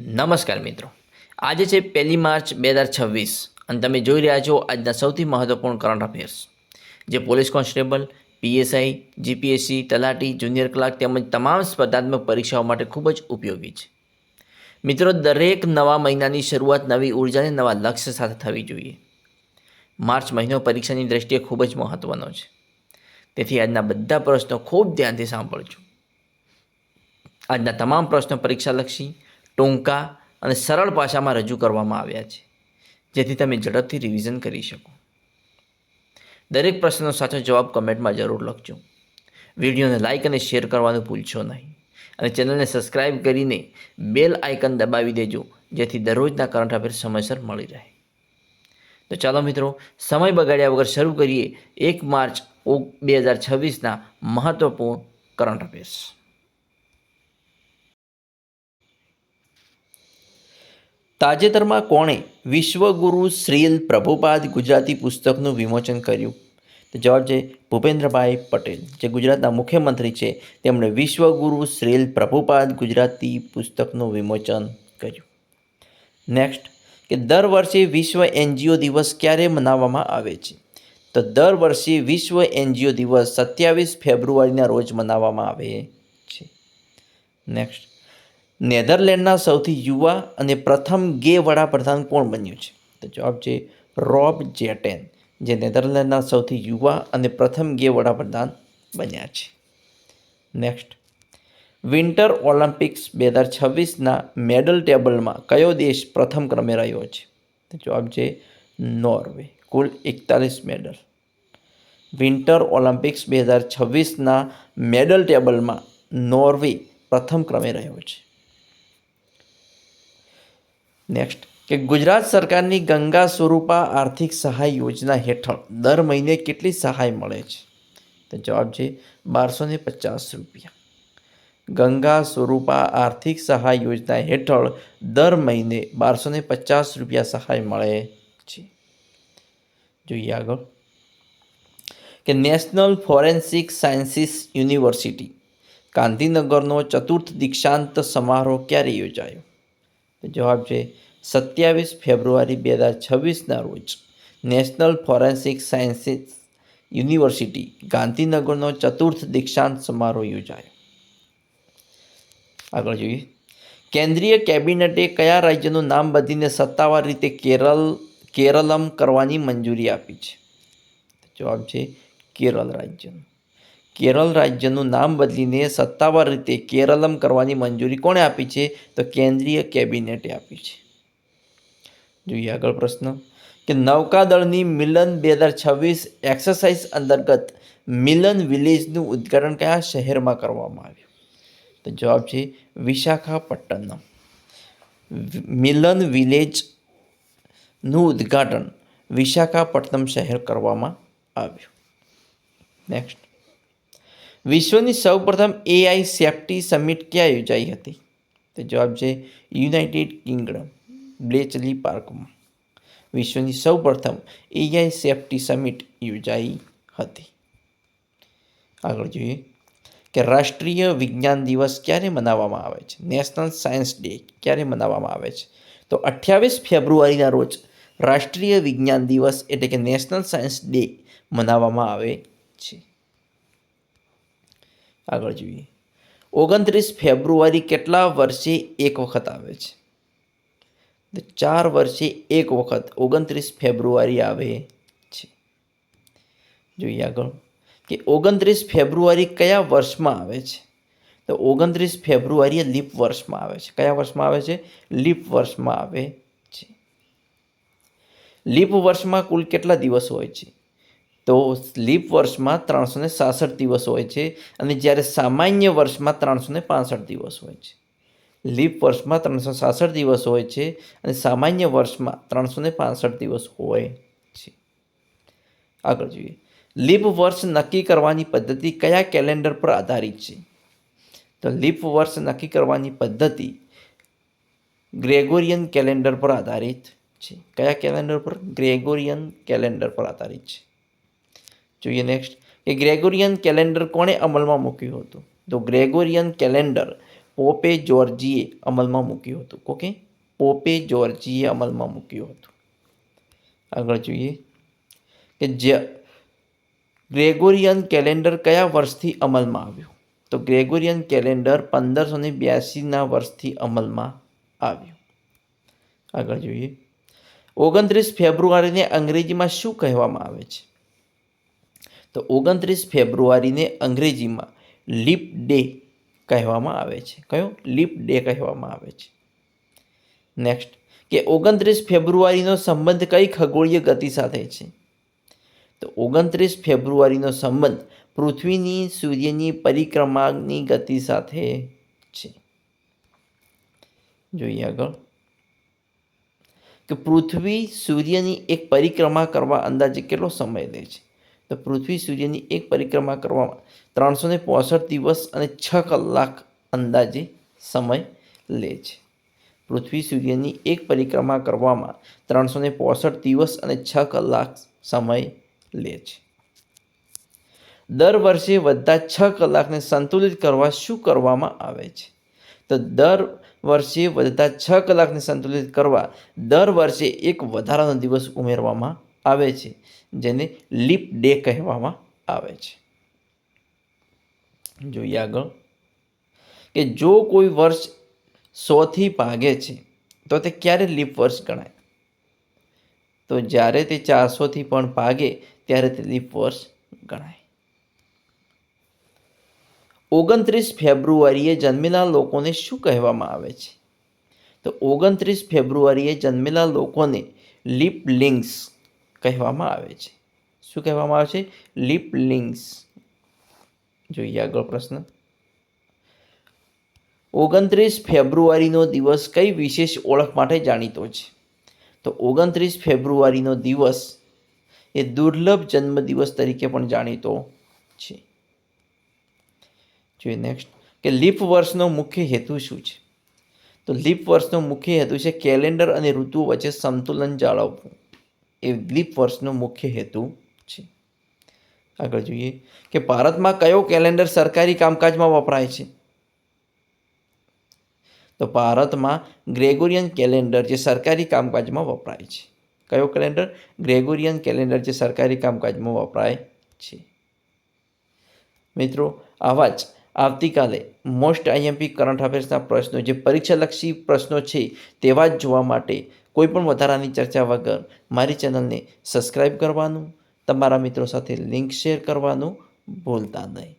નમસ્કાર મિત્રો, આજે છે 1 માર્ચ 2026 અને તમે જોઈ રહ્યા છો આજના સૌથી મહત્વપૂર્ણ કરંટ અફેર્સ, જે પોલીસ કોન્સ્ટેબલ, પીએસઆઈ, જીપીએસસી, તલાટી, જુનિયર ક્લાર્ક તેમજ તમામ સ્પર્ધાત્મક પરીક્ષાઓ માટે ખૂબ જ ઉપયોગી છે. મિત્રો, દરેક નવા મહિનાની શરૂઆત નવી ઉર્જા અને નવા લક્ષ્ય સાથે થવી જોઈએ. માર્ચ મહિનો પરીક્ષાની દ્રષ્ટિએ ખૂબ જ મહત્વનો છે, તેથી આજના બધા પ્રશ્નો ખૂબ ધ્યાનથી સાંભળજો. આજના તમામ પ્રશ્નો પરીક્ષાલક્ષી, ટૂંકા અને સરળ ભાષામાં રજૂ કરવામાં આવ્યા છે, જેથી તમે ઝડપથી રિવિઝન કરી શકો. દરેક પ્રશ્નનો સાચો જવાબ કમેન્ટમાં જરૂર લખજો. વિડીયોને લાઇક અને શેર કરવાનું ભૂલશો નહીં, અને ચેનલને સબસ્ક્રાઇબ કરીને બેલ આઇકન દબાવી દેજો, જેથી દરરોજના કરંટ અફેર સમયસર મળી રહે. તો ચાલો મિત્રો, સમય બગાડ્યા વગર શરૂ કરીએ 1 માર્ચ 2026ના મહત્વપૂર્ણ કરંટ અફેર્સ. તાજેતરમાં કોણે વિશ્વગુરુ શ્રીલ પ્રભુપાદ ગુજરાતી પુસ્તકનું વિમોચન કર્યું? તો જવાબ છે ભૂપેન્દ્રભાઈ પટેલ, જે ગુજરાતના મુખ્યમંત્રી છે. તેમણે વિશ્વગુરુ શ્રીલ પ્રભુપાદ ગુજરાતી પુસ્તકનું વિમોચન કર્યું. નેક્સ્ટ, કે દર વર્ષે વિશ્વ એનજીઓ દિવસ ક્યારે મનાવવામાં આવે છે? તો દર વર્ષે વિશ્વ એનજીઓ દિવસ 27 ફેબ્રુઆરીના રોજ મનાવવામાં આવે છે. નેક્સ્ટ, નેધરલેન્ડના સૌથી યુવા અને પ્રથમ ગે વડાપ્રધાન કોણ બન્યું છે? તો જવાબ છે રોબ જેટેન, જે નેધરલેન્ડના સૌથી યુવા અને પ્રથમ ગે વડાપ્રધાન બન્યા છે. નેક્સ્ટ, વિન્ટર ઓલિમ્પિક્સ 2026ના મેડલ ટેબલમાં કયો દેશ પ્રથમ ક્રમે રહ્યો છે? તો જવાબ છે નોર્વે, કુલ 41 મેડલ. વિન્ટર ઓલિમ્પિક્સ 2026ના મેડલ ટેબલમાં નોર્વે પ્રથમ ક્રમે રહ્યો છે. નેક્સ્ટ, કે ગુજરાત સરકારની ગંગા સ્વરૂપા આર્થિક સહાય યોજના હેઠળ દર મહિને કેટલી સહાય મળે છે? તો જવાબ છે 1250 રૂપિયા. ગંગા સ્વરૂપા આર્થિક સહાય યોજના હેઠળ દર મહિને 1250 રૂપિયા સહાય મળે છે. જોઈએ આગળ, કે નેશનલ ફોરેન્સિક સાયન્સીસ યુનિવર્સિટી ગાંધીનગરનો ચતુર્થ દીક્ષાંત સમારોહ ક્યારે યોજાયો? તો જવાબ છે 27 ફેબ્રુઆરી 2026ના રોજ નેશનલ ફોરેન્સિક સાયન્સીસ યુનિવર્સિટી ગાંધીનગરનો ચતુર્થ દીક્ષાંત સમારોહ યોજાયો. આગળ જોઈએ, કેન્દ્રીય કેબિનેટે કયા રાજ્યનું નામ બદલીને સત્તાવાર રીતે કેરલમ કરવાની મંજૂરી આપી છે? જવાબ છે કેરળ રાજ્યનું. કેરળ રાજ્યનું નામ બદલીને સત્તાવાર રીતે કેરલમ કરવાની મંજૂરી કોણે આપી છે? તો કેન્દ્રીય કેબિનેટે આપી છે. જોઈએ આગળ પ્રશ્ન, કે નૌકાદળની મિલન 2026 એક્સરસાઇઝ અંતર્ગત મિલન વિલેજનું ઉદ્ઘાટન કયા શહેરમાં કરવામાં આવ્યું? તો જવાબ છે વિશાખાપટ્ટનમ. મિલન વિલેજનું ઉદ્ઘાટન વિશાખાપટ્ટનમ શહેર કરવામાં આવ્યું. નેક્સ્ટ, વિશ્વની સૌપ્રથમ એઆઈ સેફ્ટી સમિટ ક્યાં યોજાઈ હતી? તો જવાબ છે યુનાઇટેડ કિંગડમ, બ્લેચલી પાર્કમાં વિશ્વની સૌપ્રથમ એઆઈ સેફ્ટી સમિટ યોજાઈ હતી. આગળ જોઈએ, કે રાષ્ટ્રીય વિજ્ઞાન દિવસ ક્યારે મનાવવામાં આવે છે? નેશનલ સાયન્સ ડે ક્યારે મનાવવામાં આવે છે? તો 28 ફેબ્રુઆરીના રોજ રાષ્ટ્રીય વિજ્ઞાન દિવસ એટલે કે નેશનલ સાયન્સ ડે મનાવવામાં આવે છે. આગળ જોઈએ, 29 ફેબ્રુઆરી કેટલા વર્ષે એક વખત આવે છે? 4 વર્ષે એક વખત 29 ફેબ્રુઆરી આવે છે. જોઈએ આગળ, કે 29 ફેબ્રુઆરી કયા વર્ષમાં આવે છે? તો 29 ફેબ્રુઆરી લીપ વર્ષમાં આવે છે. કયા વર્ષમાં આવે છે? લીપ વર્ષમાં આવે છે. લીપ વર્ષમાં કુલ કેટલા દિવસ હોય છે? તો લીપ વર્ષમાં 366 દિવસ હોય છે, અને જ્યારે સામાન્ય વર્ષમાં 365 દિવસ હોય છે. લીપ વર્ષમાં 366 દિવસ હોય છે અને સામાન્ય વર્ષમાં 365 દિવસ હોય છે. આગળ જોઈએ, લીપ વર્ષ નક્કી કરવાની પદ્ધતિ કયા કેલેન્ડર પર આધારિત છે? તો લીપ વર્ષ નક્કી કરવાની પદ્ધતિ ગ્રેગોરિયન કેલેન્ડર પર આધારિત છે. કયા કેલેન્ડર પર? ગ્રેગોરિયન કેલેન્ડર પર આધારિત છે. જોઈએ નેક્સ્ટ, કે ગ્રેગોરિયન કેલેન્ડર કોણે અમલમાં મૂક્યું હતું? તો ગ્રેગોરિયન કેલેન્ડર પોપે જ્યોર્જીએ અમલમાં મૂક્યું હતું? ઓકે, પોપે જ્યોર્જીએ અમલમાં મૂક્યું હતું. આગળ જોઈએ કે ગ્રેગોરિયન કેલેન્ડર કયા વર્ષથી અમલમાં આવ્યું? તો ગ્રેગોરિયન કેલેન્ડર 1582ના વર્ષથી અમલમાં આવ્યું. આગળ જોઈએ 29 ફેબ્રુઆરીને અંગ્રેજીમાં શું કહેવામાં આવે છે? તો 29 ફેબ્રુઆરીને અંગ્રેજીમાં લીપ ડે કહેવામાં આવે છે. કયો? લીપ ડે કહેવામાં આવે છે. નેક્સ્ટ કે 29 ફેબ્રુઆરીનો સંબંધ કઈ ખગોળીય ગતિ સાથે છે? તો 29 ફેબ્રુઆરીનો સંબંધ પૃથ્વીની સૂર્યની પરિક્રમાની ગતિ સાથે છે. જોઈએ આગળ કે પૃથ્વી સૂર્યની એક પરિક્રમા કરવા અંદાજે કેટલો સમય લે છે? તો પૃથ્વી સૂર્યની એક પરિક્રમા કરવામાં 365 દિવસ અને 6 કલાક અંદાજે સમય લે છે. પૃથ્વી સૂર્યની એક પરિક્રમા કરવામાં 365 દિવસ અને 6 કલાક સમય લે છે. દર વર્ષે વધતા 6 કલાકને સંતુલિત કરવા શું કરવામાં આવે છે? તો દર વર્ષે વધતા 6 કલાકને સંતુલિત કરવા દર વર્ષે એક વધારાનો દિવસ ઉમેરવામાં આવે છે, જેને લીપ ડે કહેવામાં આવે છે. જોઈએ આગળ કે જો કોઈ વર્ષ 100થી ભાગે છે તો તે ક્યારે લીપ વર્ષ ગણાય? તો જ્યારે તે 400થી પણ ભાગે ત્યારે તે લીપ વર્ષ ગણાય. 29 ફેબ્રુઆરીએ જન્મેલા લોકોને શું કહેવામાં આવે છે? તો 29 ફેબ્રુઆરીએ જન્મેલા લોકોને લીપલિંગ્સ કહેવામાં આવે છે. શું કહેવામાં આવે છે? લીપલિંગ્સ. જોઈએ આગળ પ્રશ્ન 29 ફેબ્રુઆરીનો દિવસ કઈ વિશેષ ઓળખ માટે જાણીતો છે? તો 29 ફેબ્રુઆરીનો દિવસ એ દુર્લભ જન્મદિવસ તરીકે પણ જાણીતો છે. જોઈએ નેક્સ્ટ કે લીપ વર્ષનો મુખ્ય હેતુ શું છે? તો લીપ વર્ષનો મુખ્ય હેતુ છે કેલેન્ડર અને ઋતુઓ વચ્ચે સંતુલન જાળવવું. એ લીપ વર્ષનો મુખ્ય હેતુ છે. આગળ જોઈએ કે ભારતમાં કયો કેલેન્ડર સરકારી કામકાજમાં વપરાય છે? તો ભારતમાં ગ્રેગોરિયન કેલેન્ડર જે સરકારી કામકાજમાં વપરાય છે. કયો કેલેન્ડર? ગ્રેગોરિયન કેલેન્ડર જે સરકારી કામકાજમાં વપરાય છે. મિત્રો આવા જ આવતીકાલે મોસ્ટ આઈએમપી કરંટ અફેર્સના પ્રશ્નો જે પરીક્ષાલક્ષી પ્રશ્નો છે તેવા જ જોવા માટે કોઈ પણ વધારાની ચર્ચા વગર મારી ચેનલને સબસ્ક્રાઈબ કરવાનું, તમારા મિત્રો સાથે લિંક શેર કરવાનું ભૂલતા નહીં.